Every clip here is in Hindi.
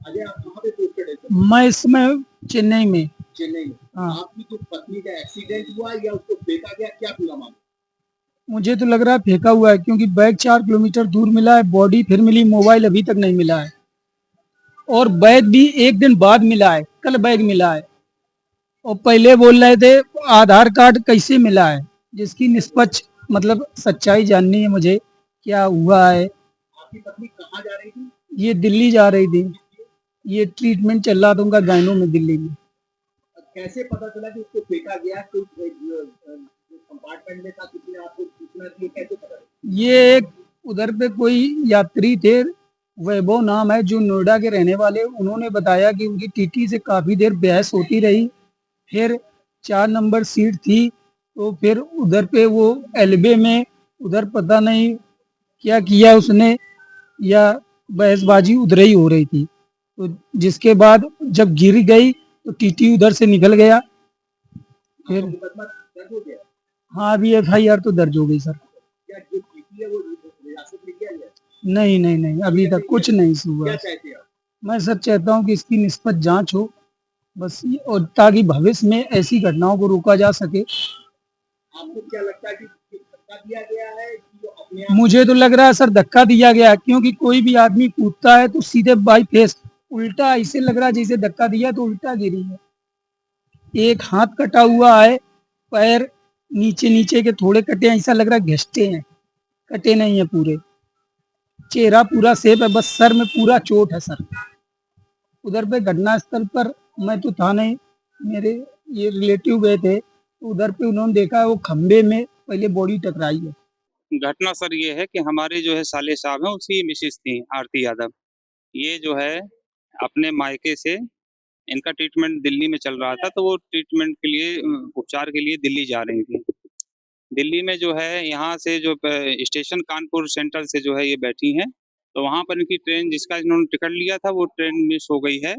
अजय, आप कहाँ पे पोस्टेड है सर? मैं इसमें चेन्नई में। चेन्नई में। हाँ, आपकी जो पत्नी का एक्सीडेंट हुआ या उसको फेंका गया, क्या पूरा मामला? मुझे तो लग रहा है फेंका हुआ है, क्योंकि बैग 4 किलोमीटर दूर मिला है, बॉडी फिर मिली, मोबाइल अभी तक नहीं मिला है। और बैग भी एक दिन बाद मिला है, कल बैग मिला है। और पहले बोल रहे थे आधार कार्ड कैसे मिला है, जिसकी निष्पक्ष मतलब सच्चाई जाननी है मुझे, क्या हुआ है। आपकी पत्नी कहाँ जा रही थी? ये दिल्ली जा रही थी, ये ट्रीटमेंट चल रहा था उनका गायनों में दिल्ली में। कैसे पता चला कि उसको फेंका गया? कोई कंपार्टमेंट में था, किसी ने आपको सूचना दी, कैसे पता चला? ये एक उधर पे कोई यात्री थे, वैभव नाम है, जो नोएडा के रहने वाले, उन्होंने बताया कि उनकी टीटी से काफी देर बहस होती रही। फिर 4 नंबर सीट थी, तो फिर उधर पे वो एलबे में उधर पता नहीं क्या किया उसने, या बहसबाजी उधर ही हो रही थी। तो जिसके बाद जब गिर गई तो टीटी उधर से निकल गया। आपका फिर मुकदमा दर्ज हो गया? हाँ, अभी एफआईआर तो दर्ज हो गई सर। क्या जो पीटी है वो हिरासत में लिया गया? नहीं नहीं नहीं, अभी तक कुछ नहीं हुआ। क्या चाहते हैं आप? मैं सर चाहता हूँ कि इसकी निष्पक्ष जांच हो, बस ये, और ताकि भविष्य में ऐसी घटनाओं को रोका जा सके। आपको क्या लगता है कि धक्का दिया गया है कि जो अपने आप? मुझे तो लग रहा है सर धक्का दिया गया है, क्योंकि कोई भी आदमी कूदता है तो सीधे बाई फेस उल्टा, ऐसे लग रहा है जैसे धक्का दिया तो उल्टा गिरी है। एक हाथ कटा हुआ है, पैर नीचे नीचे के थोड़े कटे हैं, ऐसा लग रहा है घिसटे हैं, कटे नहीं है पूरे। चेहरा पूरा सेफ है, बस सर में पूरा चोट है सर। उधर पे घटना स्थल पर मैं तो था नहीं, मेरे ये रिलेटिव गए थे, तो उधर पे उन्होंने देखा है वो खंबे में पहले बॉडी टकराई है। घटना सर ये है कि हमारे जो है साले साहब हैं उसकी मिसेस थी आरती यादव। ये जो है अपने मायके से, इनका ट्रीटमेंट दिल्ली में चल रहा था, तो वो ट्रीटमेंट के लिए उपचार के लिए दिल्ली जा रही थी। दिल्ली में जो है यहाँ से जो स्टेशन कानपुर सेंट्रल से जो है ये बैठी हैं, तो वहाँ पर इनकी ट्रेन जिसका इन्होंने टिकट लिया था वो ट्रेन मिस हो गई है,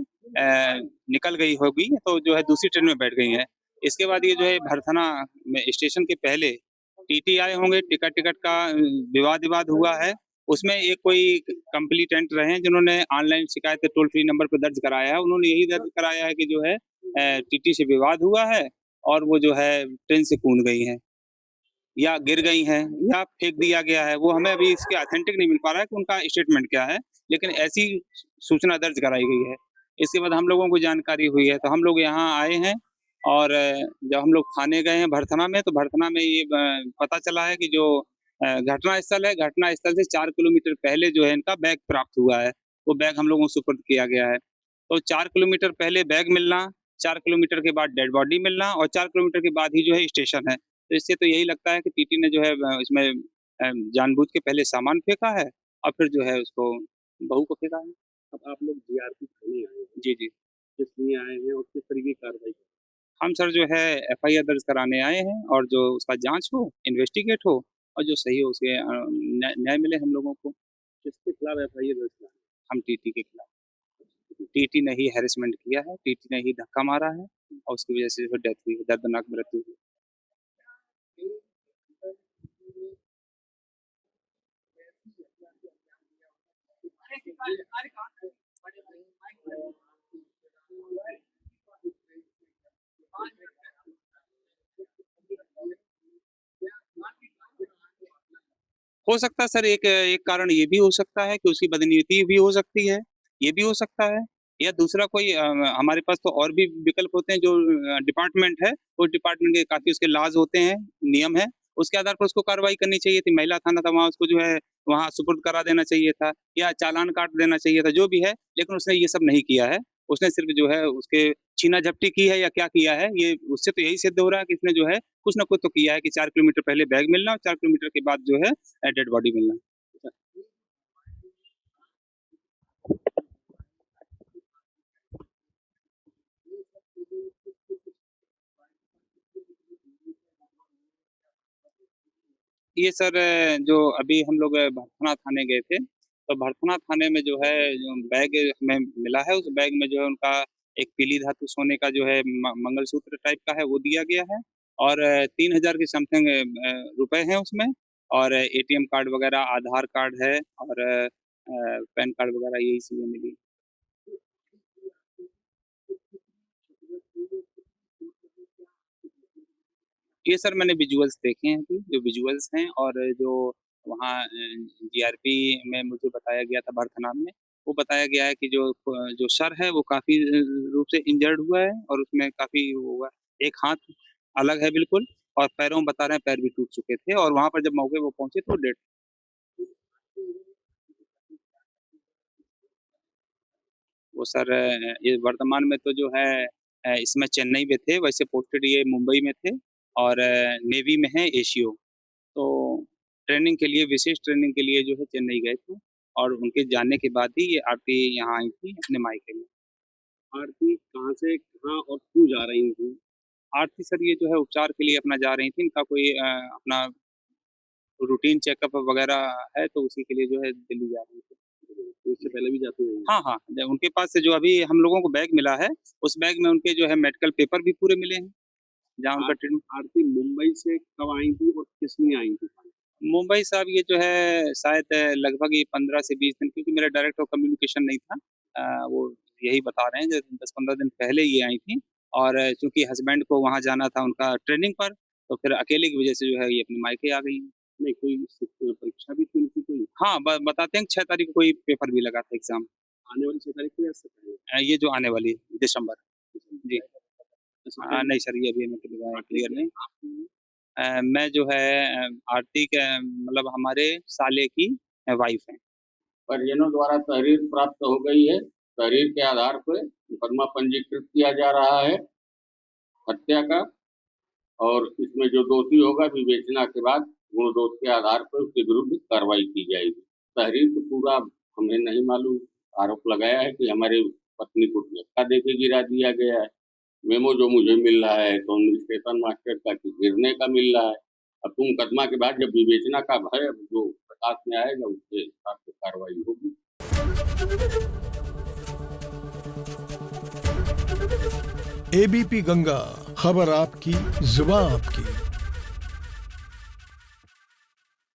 निकल गई होगी, तो जो है दूसरी ट्रेन में बैठ गई है। इसके बाद ये जो है भरथना में स्टेशन के पहले टीटी आए होंगे, टिकट टिकट का विवाद विवाद हुआ है। उसमें एक कोई कंप्लीटेंट रहे हैं जिन्होंने ऑनलाइन शिकायत टोल फ्री नंबर पर दर्ज कराया है। उन्होंने यही दर्ज कराया है कि जो है टीटी से विवाद हुआ है और वो जो है ट्रेन से कूद गई है या गिर गई हैं या फेंक दिया गया है। वो हमें अभी इसके ऑथेंटिक नहीं मिल पा रहा है कि उनका स्टेटमेंट क्या है, लेकिन ऐसी सूचना दर्ज कराई गई है। इसके बाद हम लोगों को जानकारी हुई है, तो हम लोग यहाँ आए हैं और जब हम लोग थाने गए हैं भरथना में, तो भरथना में ये पता चला है कि जो घटना स्थल है, घटना स्थल से 4 किलोमीटर पहले जो है इनका बैग प्राप्त हुआ है। वो बैग हम लोगों को सुपुर्द किया गया है। तो 4 किलोमीटर पहले बैग मिलना, 4 किलोमीटर के बाद डेड बॉडी मिलना और 4 किलोमीटर के बाद ही जो है स्टेशन है। तो इससे तो यही लगता है कि टीटी ने जो है इसमें जानबूझ के पहले सामान फेंका है और फिर जो है उसको बहू को फेंका है। अब आप लोग जीआरपी थाने आए हैं, जी, जी। किस लिए आए हैं और किस तरीके की कार्रवाई? हम सर जो है एफआईआर दर्ज कराने आए हैं और जो उसका जाँच हो, इन्वेस्टिगेट हो और जो सही हो उसके न्याय मिले हम लोगों को। किसके खिलाफ एफआईआर दर्ज कराना हम टीटी के खिलाफ। टीटी ने ही हैरेसमेंट किया है, टीटी ने ही धक्का मारा है और उसकी वजह से जो डेथ हुई है, दर्दनाक मृत्यु हुई। हो सकता है सर, एक एक कारण ये भी हो सकता है कि उसकी बदनीयती भी हो सकती है, ये भी हो सकता है। या दूसरा कोई हमारे पास तो और भी विकल्प होते हैं, जो डिपार्टमेंट है, उस डिपार्टमेंट के काफ़ी उसके लॉज़ होते हैं, नियम है, उसके आधार पर उसको कार्रवाई करनी चाहिए थी। महिला थाना था, वहाँ उसको जो है वहाँ सुपुर्द करा देना चाहिए था या चालान काट देना चाहिए था, जो भी है, लेकिन उसने ये सब नहीं किया है। उसने सिर्फ़ जो है उसके छीना-झपटी की है या क्या किया है, ये उससे तो यही सिद्ध हो रहा है कि इसने जो है कुछ ना कुछ तो किया है कि 4 किलोमीटर पहले बैग मिलना और 4 किलोमीटर के बाद जो है डेड बॉडी मिलना। ये सर जो अभी हम लोग भरथना थाने गए थे, तो भरथना थाने में जो है जो बैग हमें मिला है, उस बैग में जो है उनका एक पीली धातु सोने का जो है मंगलसूत्र टाइप का है वो दिया गया है और 3000 के समथिंग रुपए हैं उसमें और एटीएम कार्ड वगैरह, आधार कार्ड है और पैन कार्ड वगैरह यही चीज़ें मिली। ये सर मैंने विजुअल्स देखे हैं अभी, जो विजुअल्स हैं और जो वहाँ जीआरपी में मुझे बताया गया था भरथनाम में, वो बताया गया है कि जो सर है वो काफ़ी रूप से इंजर्ड हुआ है और उसमें काफ़ी वो हुआ है। एक हाथ अलग है बिल्कुल और पैरों में बता रहे हैं पैर भी टूट चुके थे और वहाँ पर जब मौके पे पहुँचे तो डेड। वो सर ये वर्तमान में तो जो है इसमें चेन्नई में थे, वैसे पोस्टेड ये मुंबई में थे और नेवी में हैं एसीओ। तो ट्रेनिंग के लिए विशेष ट्रेनिंग के लिए जो है चेन्नई गए थे और उनके जाने के बाद ही ये आरती यहाँ आई थी अपने मायके में। आरती कहाँ से कहाँ और क्यों जा रही थी? आरती सर ये जो है उपचार के लिए अपना जा रही थी, इनका कोई अपना रूटीन चेकअप वगैरह है तो उसी के लिए जो है दिल्ली जा रही थी। तो इससे पहले भी जाती रही? हाँ, हाँ, उनके पास से जो अभी हम लोगों को बैग मिला है, उस बैग में उनके जो है मेडिकल पेपर भी पूरे मिले हैं, जहाँ उनका ट्रीटमेंट। आरती मुंबई से कब आई थी और किस लिए आई थी? मुंबई साहब ये जो है शायद लगभग ये 15 से 20 दिन, क्योंकि मेरा डायरेक्ट कम्युनिकेशन नहीं था। वो यही बता रहे हैं कि 10-15 दिन पहले ये आई थी और चूँकि हस्बैंड को वहाँ जाना था उनका ट्रेनिंग पर, तो फिर अकेले की वजह से जो है ये अपने मायके आ गई हैं। नहीं, कोई परीक्षा भी थी उनकी कोई? हाँ, ब बताते हैं कि 6 तारीख को कोई पेपर भी लगा था एग्ज़ाम। आने वाली 6 तारीख को या इससे पहले? ये जो आने वाली है, दिसंबर। जी। अच्छा, नहीं सर, ये अभी हमें क्लियर नहीं। आप मैं जो है आरती के मतलब हमारे साले की वाइफ़ हैं। परिजनों द्वारा तहरीर प्राप्त हो गई है। तहरीर के आधार पर मुकदमा पंजीकृत किया जा रहा है हत्या का, और इसमें जो दोषी होगा विवेचना के बाद गुण दोष के आधार पर उसके विरुद्ध कार्रवाई की जाएगी। तहरीर तो पूरा हमें नहीं मालूम, आरोप लगाया है कि हमारी पत्नी को धक्का देके गिरा दिया गया है। मेमो जो मुझे मिल रहा है तो स्टेशन मास्टर का गिरने का मिल रहा है। अब तुम मुकदमा के बाद जब विवेचना का भय जो प्रकाश में आएगा उसके हिसाब से कार्रवाई होगी। एबीपी गंगा, खबर आपकी, जुबान आपकी।